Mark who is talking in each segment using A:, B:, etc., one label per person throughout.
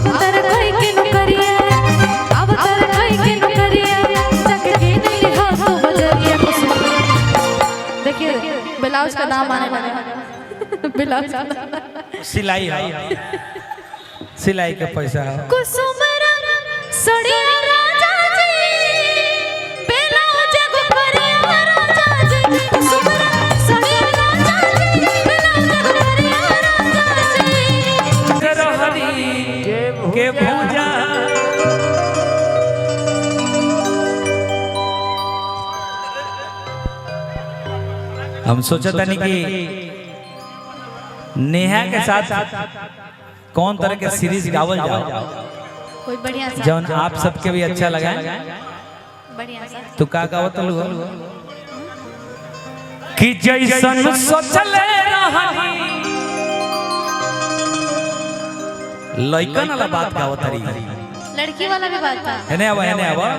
A: अब तर कोई के न करिया अब तर कोई के न करिया जग के नहीं हो तो बजरिया कुसुम। देखिए ब्लाउज का दाम आने लगा ब्लाउज
B: सिलाई है सिलाई के पैसा है
A: कुसुम रंग सड़िया राजा जी ब्लाउज को करिया राजा जी कुसुम रंग सड़िया राजा जी ब्लाउज को करिया राजा जी
B: के भूजा हम सोचा था नहीं कि नेहा के साथ कौन तरह के सीरीज गावल जाओ
A: कोई बढ़िया सा
B: जौन आप सबके भी अच्छा लगा
A: बढ़िया सा
B: तो का गावत लो कि जैसन सोचले रहनी लइकन वाला बात गावत रही
A: लड़की वाला भी बात था
B: हेने आवा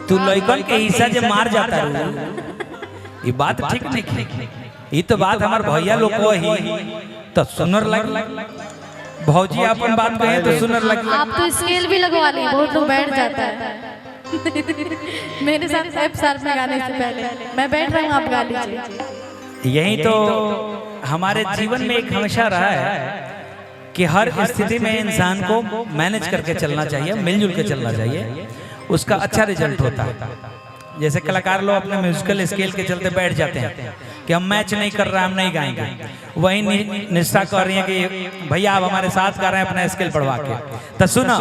B: तू लइकन के हिस्सा जे मार जाता रू ये बात ठीक नहीं ये तो बात हमार भैया लोग को ही तो सुनर लग भौजी अपन बात कहे तो सुनर लग
A: आप तो स्केल भी लगवा ली बहुत लोग बैठ जाता है मेरे साथ एफ साल में गाने से पहले मैं बैठ रहा हूँ आप गा लीजिए।
B: यही तो हमारे जीवन में एक हमेशा रहा है कि हर स्थिति में इंसान को मैनेज करके चलना चाहिए मिलजुल के चलना चाहिए उसका अच्छा रिजल्ट होता है। जैसे कलाकार लोग अपने म्यूजिकल स्केल के चलते बैठ जाते हैं कि हम मैच नहीं कर रहे हम नहीं गाएंगे वही निष्ठा कर रही है कि भैया आप हमारे साथ गा रहे हैं अपना स्केल बढ़वा के तो सुनो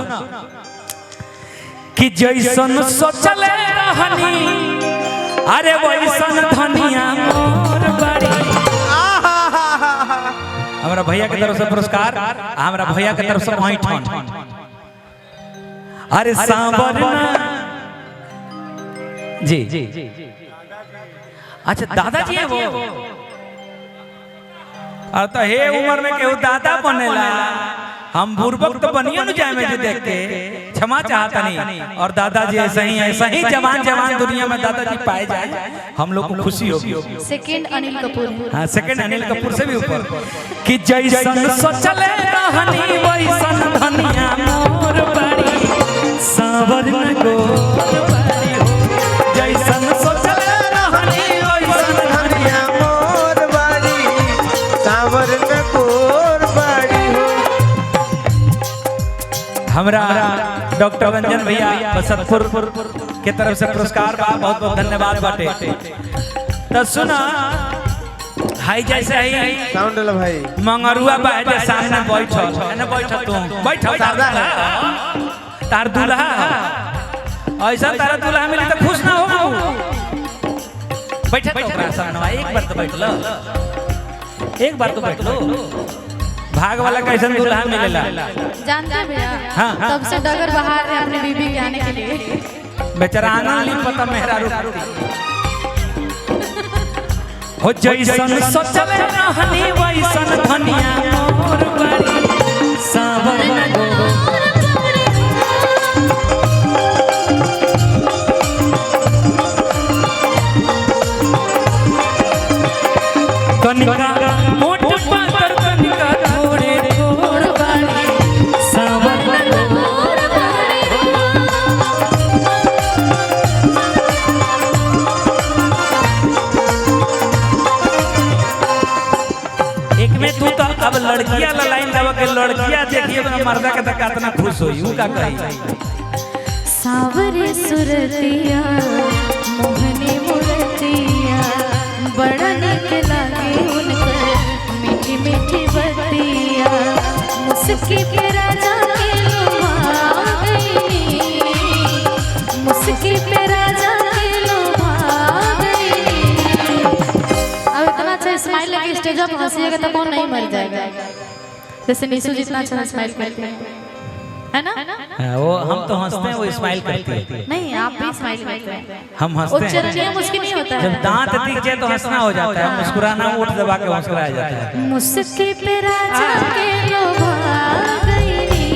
B: कि जैसन सोचले रहनी अरे वैसन धनिया मोर बड़ी हमारा भैया की तरफ से पुरस्कार हमारा भैया की तरफ से वहीं ठन अरे सांवरना जी अच्छा दादाजी है वो और तो हे उम्र में केहू दादा बनेला हम बुर्बक तो बनियो न जाए में जो देख के क्षमा चाहता नहीं और दादाजी ऐसा ही जवान दुनिया में दादाजी पाए जाए हम लोग को खुशी होगी।
A: सेकंड अनिल कपूर
B: हाँ सेकंड अनिल कपूर से भी ऊपर कि जैसन सोचले रहनी वैसन धनिया मोर बड़ी सांवरना गोर बड़ी हो जैसन सोचले रहनी वैसन धनिया
C: मोर बड़ी सांवरना गोर बड़ी हो।
B: हमरा डॉक्टर रंजन भैया बसंतपुर के तरफ से पुरस्कार बा बहुत बहुत धन्यवाद बाटे। तो सुना हाई जैसे ही
C: साउंड लो भाई
B: मंगरुआ बा जे सामने बैठल एने बैठ तू बैठ तार दूल्हा ऐसा तारा दूल्हा मिली तो खुश ना हो बैठ तो ओकरा सामने एक बार तो बैठ लो एक बार तो बैठ लो भाग वाला कैसन दूल्हा मिलेला
A: जानते हैं भैया
B: हाँ, हाँ।
A: तब से डगर बाहर है अपने बीबी के आने के लिए
B: बेचारा आना नहीं पता मेहरा हो जैसन सोचले रहनी वैसन धनिया मोर बड़ी सांवरना गोर कनिका मोट पातर कनिका थोड़े थोड़ बड़ी सांवरना गोर एक में तू तो अब लड़कियां ला लाइन दबा के लड़कियां देखिए अपना मर्दा के तक कितना खुश होई ऊ का कही
A: सावरे सुरतिया मोहनी मुरतिया बड़ा निक लागे उनकर मीठी मीठी बतिया मुस्की पे राजा के लोभा गईनी मुस्की पे राजा के लोभा गईनी। अब इतना अच्छा स्माइल लेके स्टेज पर हंसिएगा तो कौन नहीं मर जाएगा जैसे निशु जितना अच्छा स्माइल करते हैं है ना
B: वो हम तो हंसते हैं वो स्माइल करती है
A: नहीं आप भी स्माइल करते हैं
B: हम हंसते हैं
A: उच्चारण मुश्किल नहीं होता
B: जब
A: है
B: दांत दिख जाए तो हंसना हो जाता है मुस्कुराना ओठ दबा के मुस्कुराया जाता है
A: मुस्की पे राजा के लोभा गईनी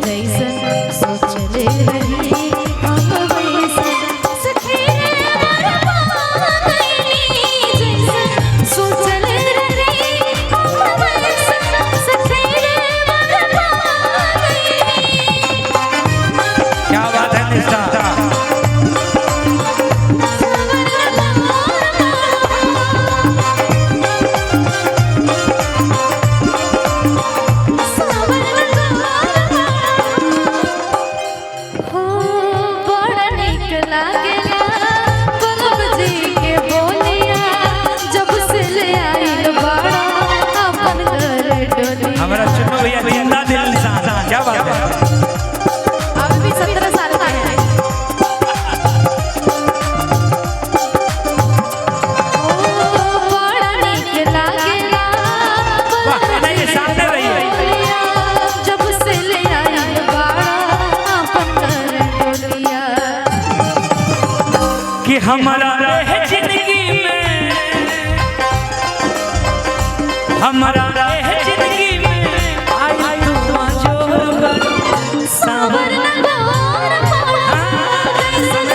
A: जैसन सोचले रही हम वैसन सखी रे बरपा गईनी जैसन सोचले रही हम वैसन सखी रे बरपा गईनी
B: क्या बात है।
A: अभी भी 17 साल का है। ओ बड़ा नीक लागेला
B: नहीं सामने रहिए।
A: जब से ले आई बाड़ा पंडर डोलिया
B: कि हमारा रहे जिंदगी में, हमारा रहे जिंदगी में आई तू जोर कर सावर
A: गोर कैसन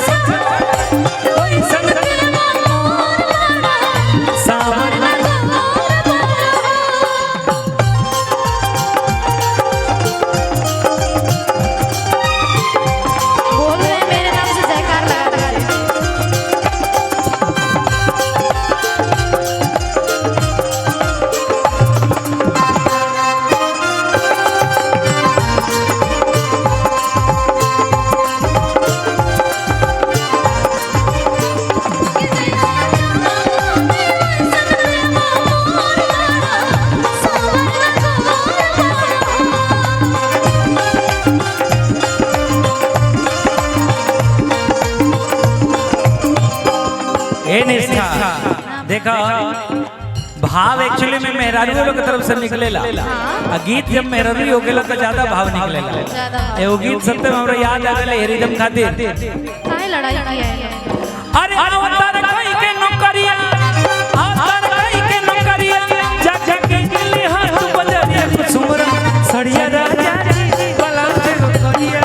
B: कोई संग सावर
A: बोल रहे मेरे नाम से जयकार लगा दीजिए।
B: ए निष्ठा देखा भाव एक्चुअली में मेहरारू लोग की तरफ से निकलेला आ गीत जब मेहरारू हो गेला तो ज्यादा भाव निकलेला। एगो गीत सत्य में हमरा याद आ गेले रिदम खातिर
A: काहे लड़ाई किया है?
B: अरे अवतार कई के नौकरिया, अवतार कई के नौकरिया जग जग के दिल्ली हाथ बजरिया कुसुमर सड़िया राजा जी बला से नौकरिया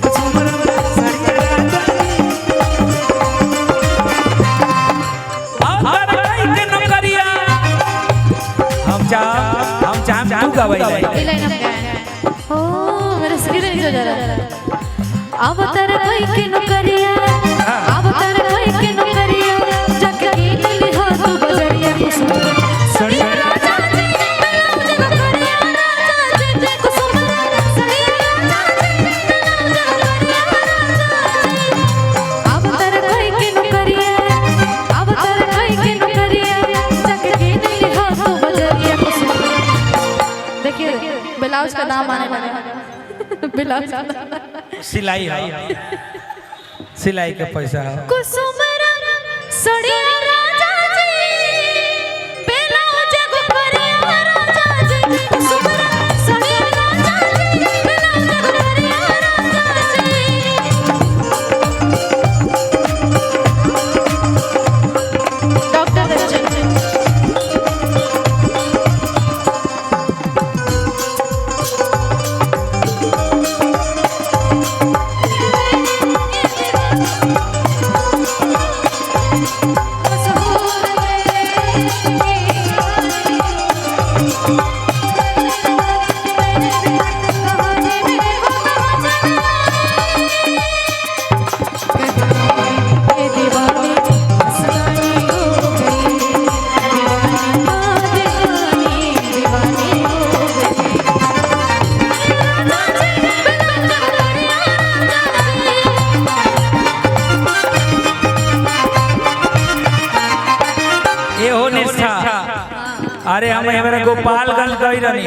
B: कुसुमर सड़िया राजा अवतार कई के नौकरिया। हम चाह तू गावई ले
A: ये लाइन हम गाए। ओ मेरे सिर नहीं जो जरा अवतार कोई के नौकरिया, अवतार कोई के नौकरिया जग की दिल्ली हो तू बजरिया कुसुम
B: सड़िया
A: राजा जी ब्लाउज नौकरिया राजा जी कुसुम सड़िया राजा जी ब्लाउज नौकरिया राजा जी अवतार कोई के नौकरिया, अवतार कोई के नौकरिया जग की दिल्ली हो तू बजरिया कुसुम। देखिए ब्लाउज का दाम आने लगा। ब्लाउज का दाम
B: सिलाई है, सिलाई के पैसा है।
A: कुसुम रंग सड़िया राजा जी ब्लाउज गोकरिया राजा जी कुसुम रंग सड़िया राजा जी ब्लाउज गोकरिया राजा जी। डॉक्टर दर्जन
B: ये हो निष्ठा। अरे हम हमारे गोपालगंज गई रही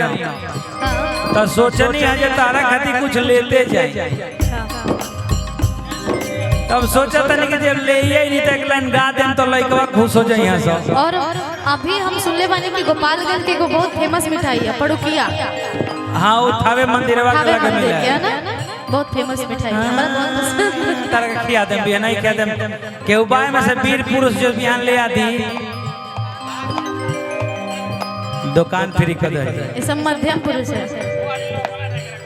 B: तो सोचनी है जे तारा खातिर कुछ लेते जाए। तब सोचा था नहीं कि जब ले ही नहीं तो एक लाइन गा दें तो लड़का खुश हो जाए यहाँ सब।
A: और अभी हम सुनले बानी कि गोपालगंज के एगो बहुत फेमस मिठाई है पड़ुकिया।
B: हाँ वो थावे मंदिरवा के
A: थावे
B: लगे
A: मंदिर
B: मिला
A: के है
B: है।
A: ना, बहुत फेमस मिठाई है, हमरा बहुत पसंद।
B: तारा का खिया दें भी नहीं खिया दें के उपाय में से वीर पुरुष जो बिहान ले आती दुकान फ्री कर दे।
A: ये सब मध्यम पुरुष है,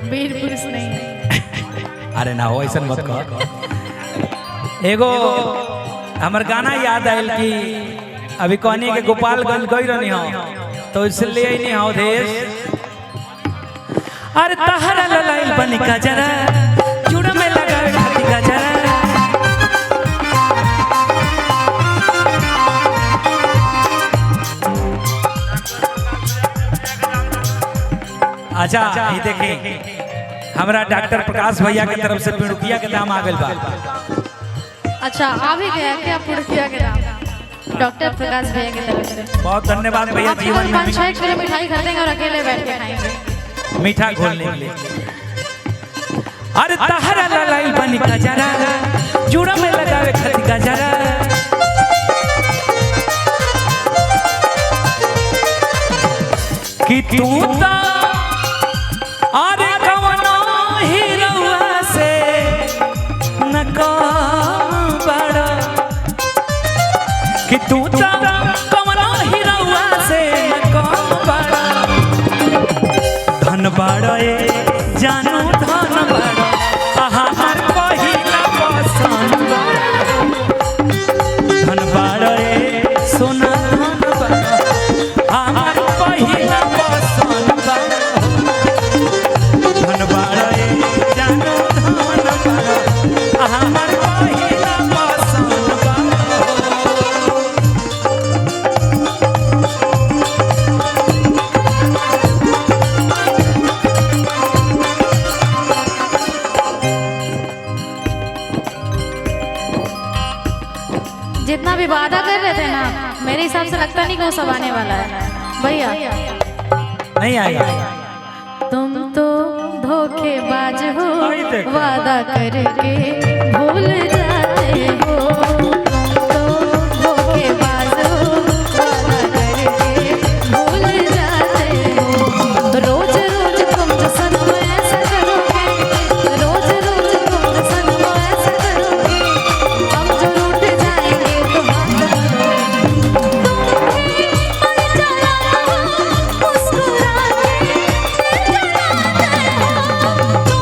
A: वीर पुरुष नहीं है।
B: अरे ना हो ऐसा मत कहो। एगो हमर गाना याद आयल कि अभी कहनी के गोपालगंज गई रहनी हो तो इसलिए ही नहीं हो देश। अरे तहरा ललाइल बनी का जरा चूड़ा में लगा खाती का जरा। अच्छा ये देखें हमारा डॉक्टर प्रकाश भैया की तरफ से पिड़ुकिया के दाम आ गइल बा।
A: अच्छा आ भी गया क्या पुड़किया के नाम डॉक्टर प्रकाश भैया की तरफ से।
B: बहुत धन्यवाद भैया
A: आप
B: जीवन
A: केवल
B: में
A: 5-6 किलो मिठाई खरीदेंगे और अकेले बैठ के खाएंगे।
B: मीठा घोलने के लिए। अरे तहरा ललाई बनी गजरा जुड़ा में लगावे खती गजरा कि तू ता अरे कवनो हीरोआ से न कम बड़ा कि तू ता कवनो हीरोआ से न कम बड़ा धन बड़ा जानू धन बड़ा हमार पहिला पसंद धन बड़ा सोना धन बड़ा हमार पहिला पसंद धन बड़ा जानू धन बड़ा हमार पहिला पसंद
A: जितना भी वादा कर रहे थे ना मेरे हिसाब से लगता नहीं कि वो सब आने वाला है भैया।
B: नहीं आएगा।
A: तुम तो धोखेबाज हो
B: वही देखो।
A: वादा करके भूल